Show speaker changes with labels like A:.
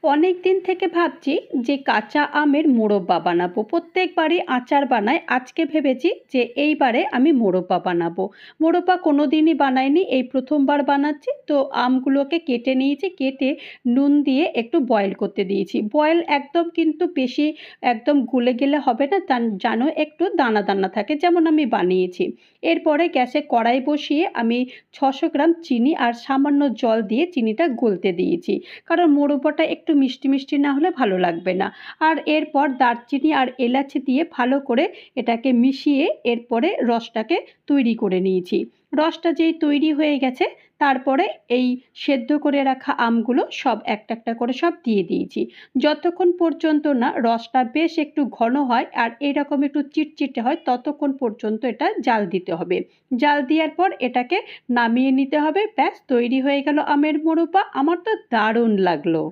A: অনেক দিন থেকে ভাবছি যে কাঁচা আমের মোরব্বা বানাবো। প্রত্যেকবারই আচার বানাই, আজকে ভেবেছি যে এইবারে আমি মোরব্বা বানাবো। মোরব্বা কোনো দিনই বানাইনি, এই প্রথমবার বানাচ্ছি। তো আমগুলোকে কেটে নিয়েছি, কেটে নুন দিয়ে একটু বয়েল করতে দিয়েছি। বয়েল একদম কিন্তু বেশি একদম গলে গেলে হবে না, তা যেন একটু দানা দানা থাকে, যেমন আমি বানিয়েছি। এরপরে গ্যাসে কড়াই বসিয়ে আমি 600 গ্রাম চিনি আর সামান্য জল দিয়ে চিনিটা গলতে দিয়েছি, কারণ মোরব্বাটা একটু মিষ্টি মিষ্টি না হলে ভালো লাগবে না। আর এরপর দারচিনি আর এলাচি দিয়ে ভালো করে এটাকে মিশিয়ে এরপরে রসটাকে তৈরি করে নিয়েছি। রসটা যেই তৈরি হয়ে গেছে, তারপরে এই সেদ্ধ করে রাখা আমগুলো সব একটা একটা করে সব দিয়ে দিয়েছি। যতক্ষণ পর্যন্ত না রসটা বেশ একটু ঘন হয় আর এরকম একটু চিটচিটে হয়, ততক্ষণ পর্যন্ত এটা জাল দিতে হবে। জাল দেওয়ার পর এটাকে নামিয়ে নিতে হবে। ব্যাস তৈরি হয়ে গেল আমের মোরব্বা। আমার তো দারুণ লাগলো।